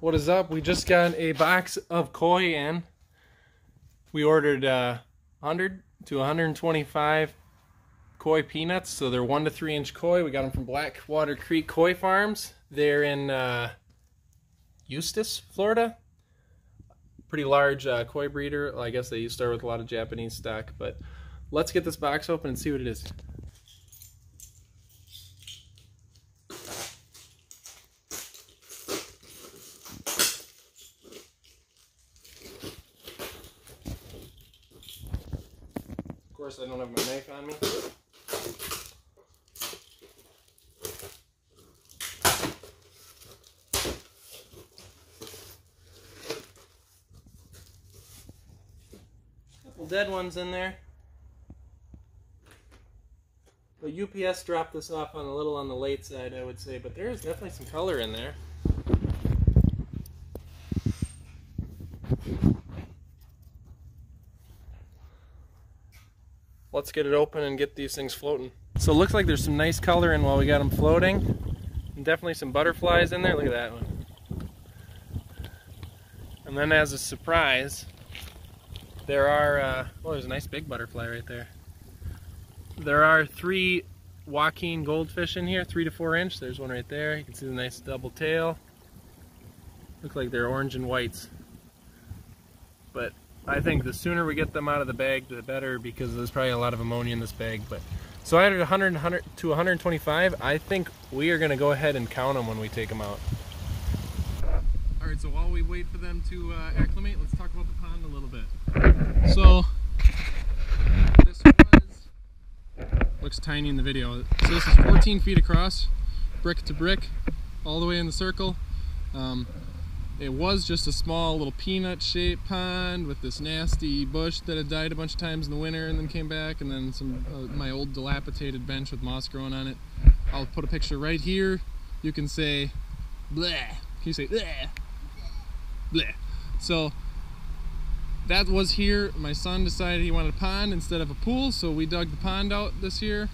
What is up? We just got a box of koi in. We ordered 100 to 125 koi peanuts, so they're 1 to 3 inch koi. We got them from Blackwater Creek Koi Farms. They're in Eustis, Florida. Pretty large koi breeder. Well, I guess they start with a lot of Japanese stock, but let's get this box open and see what it is. Of course, I don't have my knife on me. Couple dead ones in there. The UPS dropped this off on a little on the late side, I would say, but there is definitely some color in there. Let's get it open and get these things floating. So it looks like there's some nice color in while we got them floating. And definitely some butterflies in there. Look at that one. And then as a surprise, there are, oh, there's a nice big butterfly right there. There are 3 Wakin Goldfish in here, 3 to 4 inch. There's one right there. You can see the nice double tail. Look like they're orange and whites. But I think the sooner we get them out of the bag, the better, because there's probably a lot of ammonia in this bag. But so I added 100 to 125. I think we are going to go ahead and count them when we take them out. All right, so while we wait for them to acclimate, let's talk about the pond a little bit. So this looks tiny in the video. So this is 14 feet across, brick to brick, all the way in the circle. It was just a small little peanut-shaped pond with this nasty bush that had died a bunch of times in the winter and then came back, and then some my old dilapidated bench with moss growing on it. I'll put a picture right here. You can say, bleh. Can you say, bleh? Bleh. So that was here. My son decided he wanted a pond instead of a pool, so we dug the pond out this year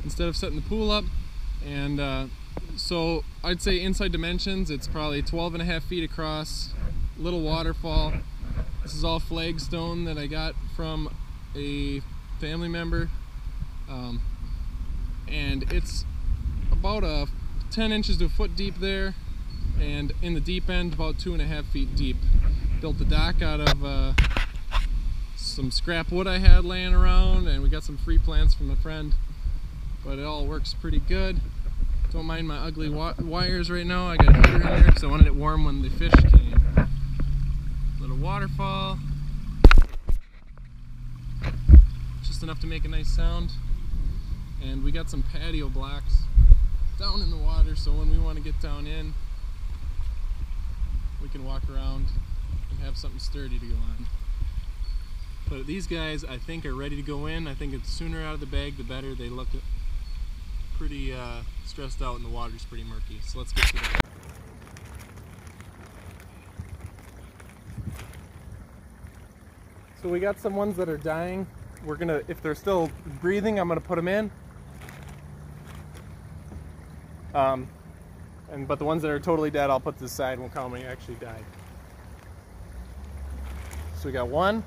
instead of setting the pool up. And so I'd say inside dimensions, it's probably 12.5 feet across, little waterfall. This is all flagstone that I got from a family member. And it's about 10 inches to a foot deep there, and in the deep end about 2.5 feet deep. Built the dock out of some scrap wood I had laying around, and we got some free plants from a friend, but it all works pretty good. Don't mind my ugly wires right now. I got a heater in there because I wanted it warm when the fish came. Little waterfall. Just enough to make a nice sound. And we got some patio blocks down in the water, so when we want to get down in, we can walk around and have something sturdy to go on. But these guys, I think, are ready to go in. I think the sooner out of the bag, the better. They look pretty stressed out, and the water's pretty murky. So let's get to that. So we got some ones that are dying. We're gonna, if they're still breathing, I'm gonna put them in. But the ones that are totally dead, I'll put to the side and we'll count how many actually died. So we got 1.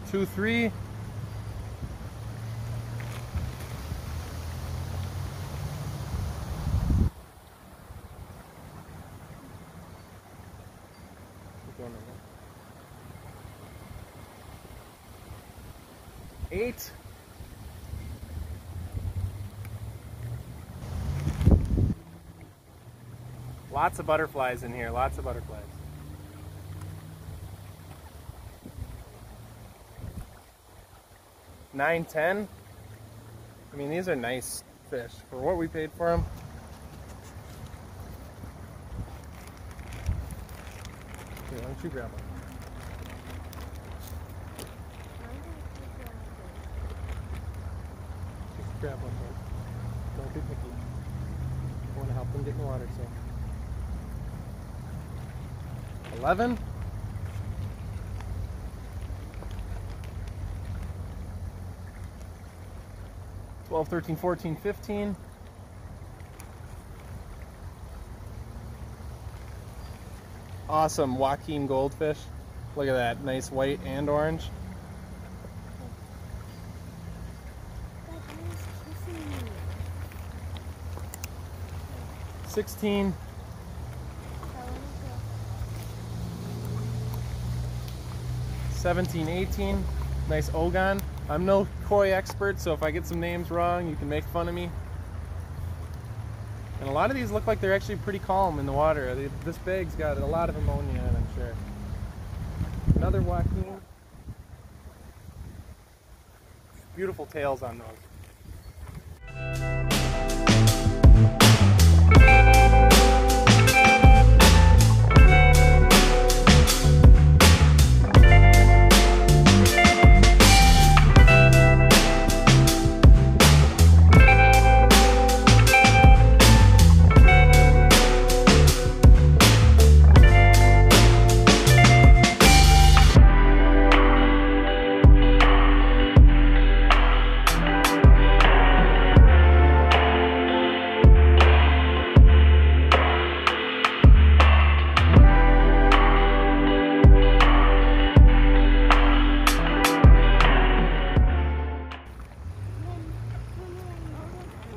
2, 3. 8. Lots of butterflies in here, lots of butterflies. 9, 10. I mean, these are nice fish for what we paid for them. Here, why don't you grab one? Just grab one, bud. Don't be picky. I want to help them get in the water, so. 11. 12, 13, 14, 15. Awesome Wakin Goldfish. Look at that, nice white and orange. 16. 17, 18. Nice Ogon. I'm no koi expert, so if I get some names wrong, you can make fun of me. And a lot of these look like they're actually pretty calm in the water. This bag's got a lot of ammonia in it, I'm sure. Another Wakin. Beautiful tails on those.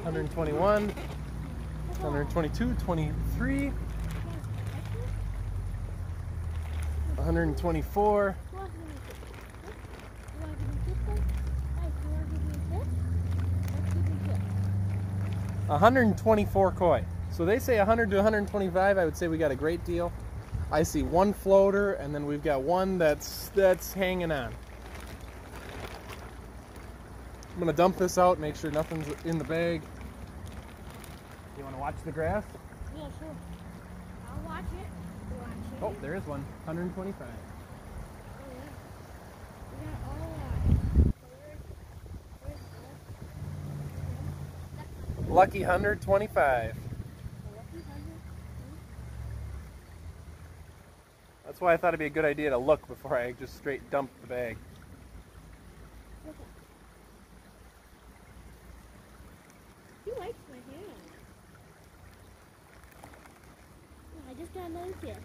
$121, 122, 23, 124, 124 koi. So they say 100 to 125. I would say we got a great deal. I see one floater, and then we've got one that's hanging on. I'm gonna dump this out, make sure nothing's in the bag. You wanna watch the grass? Yeah, sure. I'll watch it. Oh, there is one. 125. Oh, yeah. We got all that. Lucky 125. That's why I thought it'd be a good idea to look before I just straight dump the bag. He likes my hand. I just got another kiss.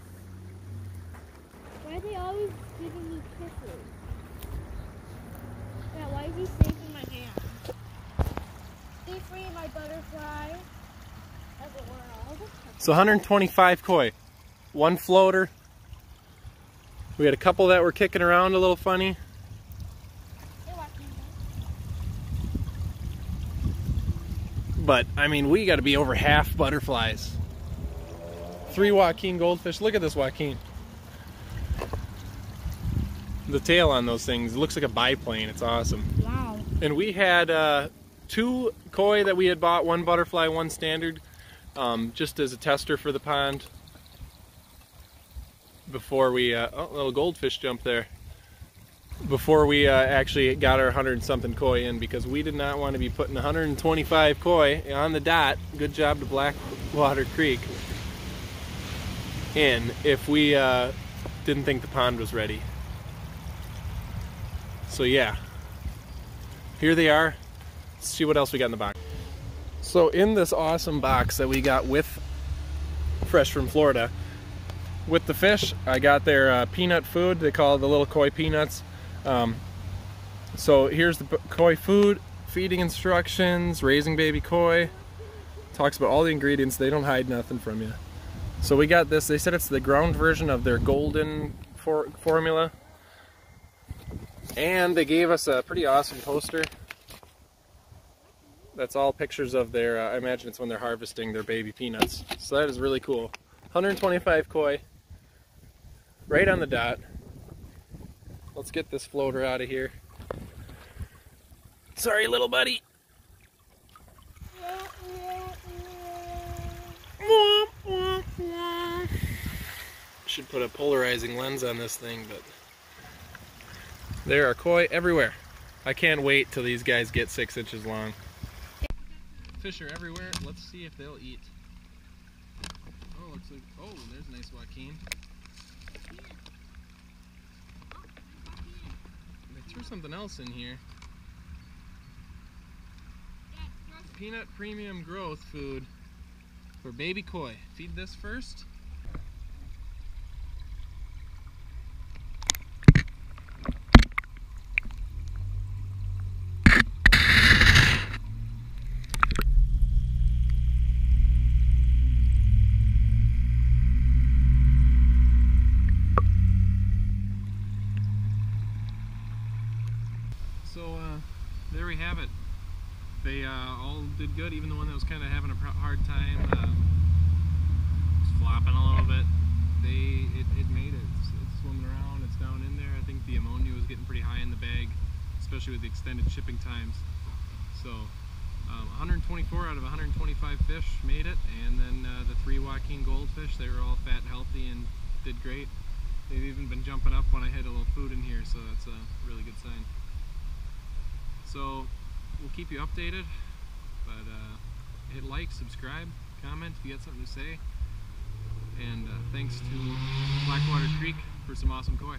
Why are they always giving me kisses? Yeah, why is he safe in my hand? Be free, my butterfly. As a world. So 125 koi. One floater. We had a couple that were kicking around a little funny. But, I mean, we got to be over half butterflies. 3 Wakin Goldfish. Look at this Wakin. The tail on those things, it looks like a biplane. It's awesome. Wow. And we had 2 koi that we had bought, 1 butterfly, 1 standard, just as a tester for the pond. Before we, oh, little goldfish jump there. Before we actually got our 100-something koi in, because we did not want to be putting 125 koi on the dot. Good job to Blackwater Creek in if we didn't think the pond was ready. So yeah, here they are. Let's see what else we got in the box. So in this awesome box that we got with fresh from Florida, with the fish, I got their peanut food. They call it the little koi peanuts. So here's the koi food, feeding instructions, raising baby koi. Talks about all the ingredients. They don't hide nothing from you. So we got this. They said it's the ground version of their golden formula. And they gave us a pretty awesome poster. That's all pictures of their, I imagine it's when they're harvesting their baby peanuts. So that is really cool. 125 koi. Right on the dot. Let's get this floater out of here. Sorry, little buddy. Should put a polarizing lens on this thing, but there are koi everywhere. I can't wait till these guys get 6 inches long. Fish are everywhere. Let's see if they'll eat. Oh, looks like, oh, there's a nice Wakin. They threw something else in here. Yeah, peanut premium growth food for baby koi. Feed this first. So there we have it. They all did good, even the one that was kind of having a hard time, was flopping a little bit. It made it. It's swimming around, it's down in there. I think the ammonia was getting pretty high in the bag, especially with the extended shipping times. So 124 out of 125 fish made it, and then the 3 Wakin Goldfish, they were all fat and healthy and did great. They've even been jumping up when I had a little food in here, so that's a really good sign. So we'll keep you updated, but hit like, subscribe, comment if you got something to say, and thanks to Blackwater Creek for some awesome koi.